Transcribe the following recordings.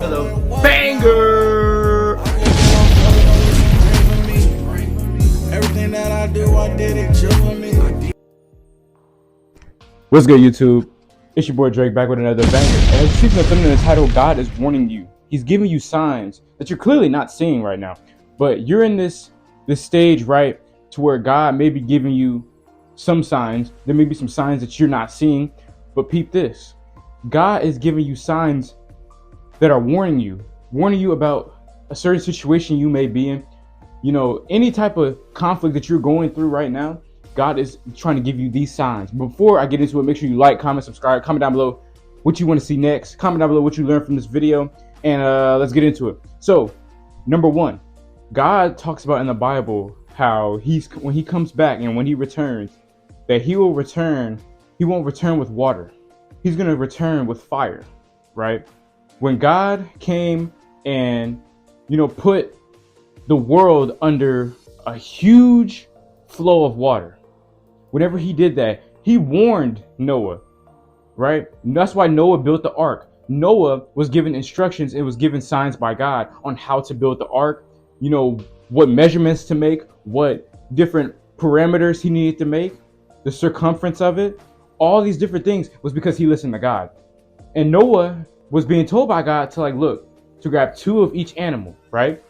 The banger. Everything that I do, I did it just for me. What's good, YouTube? It's your boy Drake back with another banger. And as you see from the title, God is warning you. He's giving you signs that you're clearly not seeing right now. But you're in this stage, right, to where God may be giving you some signs. There may be some signs that you're not seeing. But peep this. God is giving you signs that are warning you about a certain situation you may be in. You know, any type of conflict that you're going through right now, God is trying to give you these signs. Before I get into it, make sure you like, comment, subscribe, comment down below what you want to see next. Comment down below what you learned from this video, and let's get into it. So, number one, God talks about in the Bible how when he comes back and when he returns, that he will return. He won't return with water. He's going to return with fire, right? When God came and, put the world under a huge flow of water, whenever he did that, he warned Noah, right? And that's why Noah built the ark. Noah was given instructions and was given signs by God on how to build the ark, what measurements to make, what different parameters he needed to make, the circumference of it. All these different things was because he listened to God. And Noah was being told by God to grab 2 of each animal, right?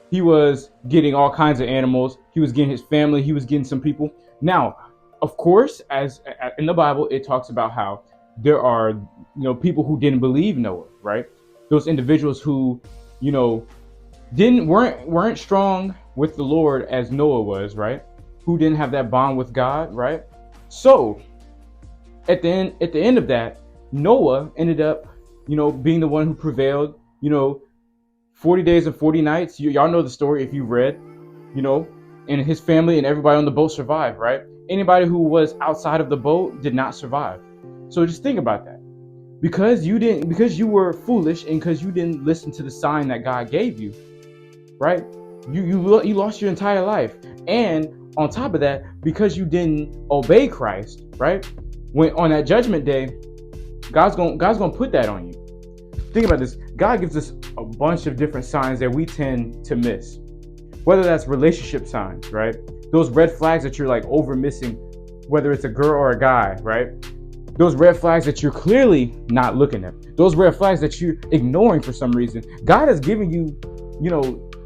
He was getting all kinds of animals. He was getting his family. He was getting some people. Now, of course, as in the Bible, it talks about how there are, people who didn't believe Noah, right? Those individuals who, weren't strong with the Lord as Noah was, right? Who didn't have that bond with God, right? So, at the end of that, Noah ended up, being the one who prevailed. 40 days and 40 nights. Y'all know the story if you read, and his family and everybody on the boat survived, right? Anybody who was outside of the boat did not survive. So just think about that. Because you were foolish and because you didn't listen to the sign that God gave you, right? You lost your entire life. And on top of that, because you didn't obey Christ, right? When on that judgment day, God's gonna put that on you. Think about this. God gives us a bunch of different signs that we tend to miss. Whether that's relationship signs, right? Those red flags that you're over missing, whether it's a girl or a guy, right? Those red flags that you're clearly not looking at. Those red flags that you're ignoring for some reason. God has given you,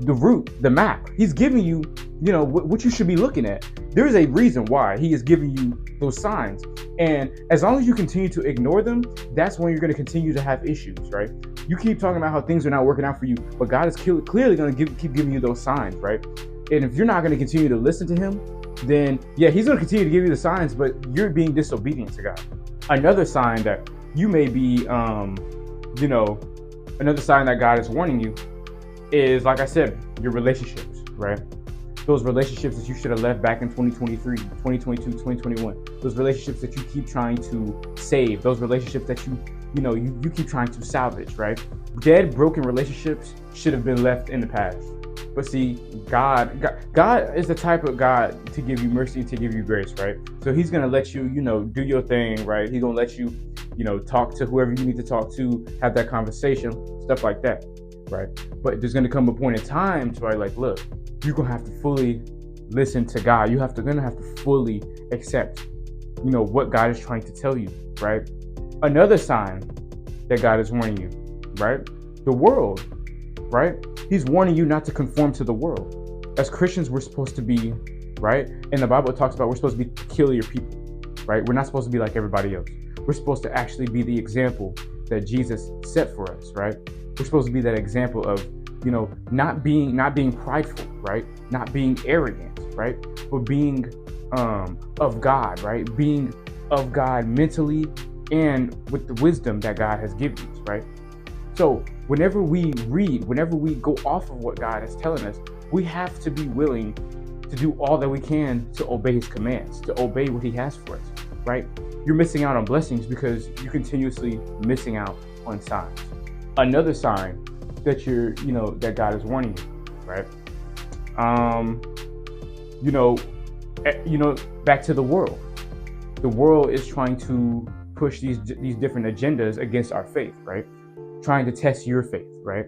the route, the map. He's giving you, what you should be looking at. There is a reason why he is giving you those signs. And as long as you continue to ignore them, that's when you're going to continue to have issues, right? You keep talking about how things are not working out for you, but God is clearly going to keep giving you those signs, right? And if you're not going to continue to listen to him, then yeah, he's going to continue to give you the signs, but you're being disobedient to God. Another sign that you may be, another sign that God is warning you is, like I said, your relationships, right? Those relationships that you should have left back in 2023, 2022, 2021. Those relationships that you keep trying to save. Those relationships that you keep trying to salvage, right? Dead, broken relationships should have been left in the past. But see, God is the type of God to give you mercy and to give you grace, right? So he's going to let you, do your thing, right? He's going to let you, talk to whoever you need to talk to, have that conversation, stuff like that, right? But there's going to come a point in time to where look, you're going to have to fully listen to God. You're going to have to fully accept, what God is trying to tell you, right? Another sign that God is warning you, right? The world, right? He's warning you not to conform to the world. As Christians, we're supposed to be, right? And the Bible talks about we're supposed to be peculiar people, right? We're not supposed to be like everybody else. We're supposed to actually be the example that Jesus set for us, right? We're supposed to be that example of, not being prideful, right? Not being arrogant, right? But being of God, right? Being of God mentally and with the wisdom that God has given us, right? So whenever we go off of what God is telling us, we have to be willing to do all that we can to obey his commands, to obey what he has for us, right? You're missing out on blessings because you're continuously missing out on signs. Another sign that that God is warning you, right? Back to the world. The world is trying to push these different agendas against our faith, right? trying to test your faith, right?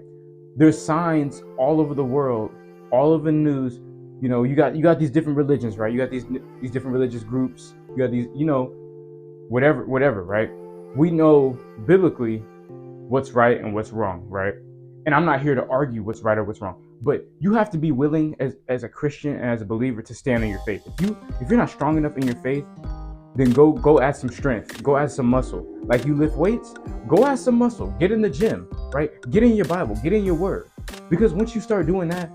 There's signs all over the world, all over the news. You know, you got these different religions, right? You got these different religious groups. You got these, you know, whatever, right? We know biblically what's right and what's wrong, right? And I'm not here to argue what's right or what's wrong, but you have to be willing as a Christian and as a believer to stand on your faith. If you're not strong enough in your faith, then go add some strength, go add some muscle. Like you lift weights, go add some muscle, get in the gym, right? Get in your Bible, get in your word. Because once you start doing that,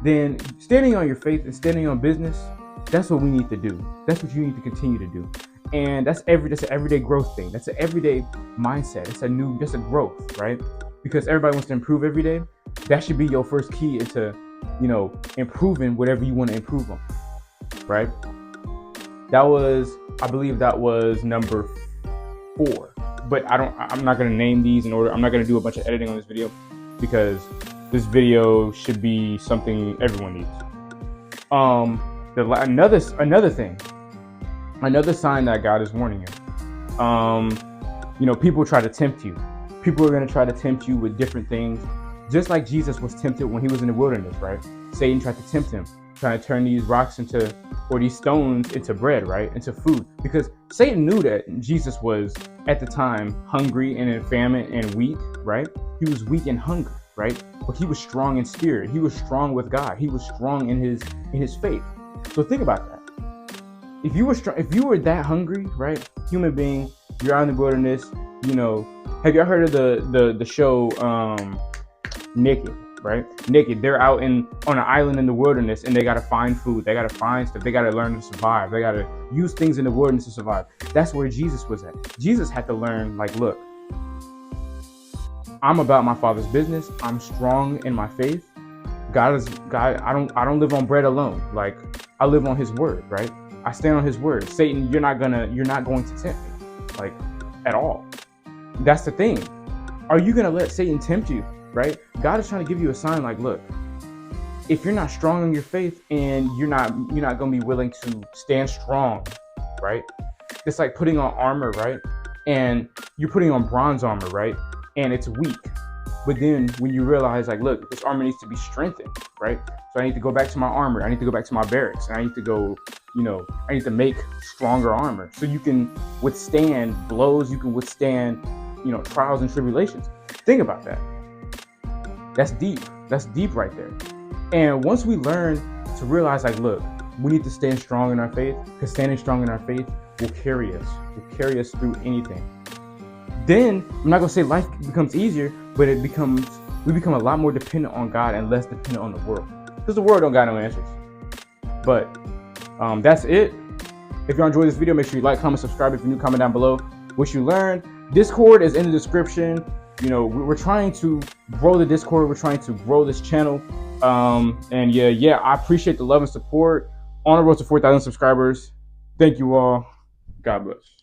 then standing on your faith and standing on business, that's what we need to do. That's what you need to continue to do. And that's an everyday growth thing. That's an everyday mindset. That's a growth, right? Because everybody wants to improve every day. That should be your first key into, you know, improving whatever you want to improve on, right? I believe that was number 4. But I'm not going to name these in order. I'm not going to do a bunch of editing on this video because this video should be something everyone needs. Another sign that God is warning you. You know, people try to tempt you. People are going to try to tempt you with different things, just like Jesus was tempted when he was in the wilderness, right? Satan tried to tempt him, trying to turn these these stones into bread, right? Into food. Because Satan knew that Jesus was, at the time, hungry and in famine and weak, right? He was weak and hungry, right? But he was strong in spirit. He was strong with God. He was strong in his faith. So think about that. If you were that hungry, right? Human being, you're out in the wilderness, you know. Have you ever heard of the show Naked, right? Naked. They're out on an island in the wilderness and they gotta find food, they gotta find stuff, they gotta learn to survive, they gotta use things in the wilderness to survive. That's where Jesus was at. Jesus had to learn, like, look, I'm about my Father's business. I'm strong in my faith. God. I don't live on bread alone. Like, I live on his word, right? I stand on his word. Satan, you're not going to tempt me, like, at all. That's the thing. Are you going to let Satan tempt you, right? God is trying to give you a sign, like, look, if you're not strong in your faith and you're not going to be willing to stand strong, right? It's like putting on armor, right? And you're putting on bronze armor, right? And it's weak. But then when you realize, like, look, this armor needs to be strengthened, right? So I need to go back to my armor. I need to go back to my barracks. And I need to go, I need to make stronger armor so you can withstand blows. You can withstand, trials and tribulations. Think about that. That's deep. That's deep right there. And once we learn to realize, like, look, we need to stand strong in our faith, because standing strong in our faith will carry us through anything. Then I'm not gonna say life becomes easier, but we become a lot more dependent on God and less dependent on the world, because the world don't got no answers. But that's it. If you enjoyed this video, make sure you like, comment, subscribe. If you're new, comment down below what you learned. Discord is in the description. We're trying to grow the Discord. We're trying to grow this channel. And yeah, I appreciate the love and support. On the road to 4,000 subscribers. Thank you all. God bless.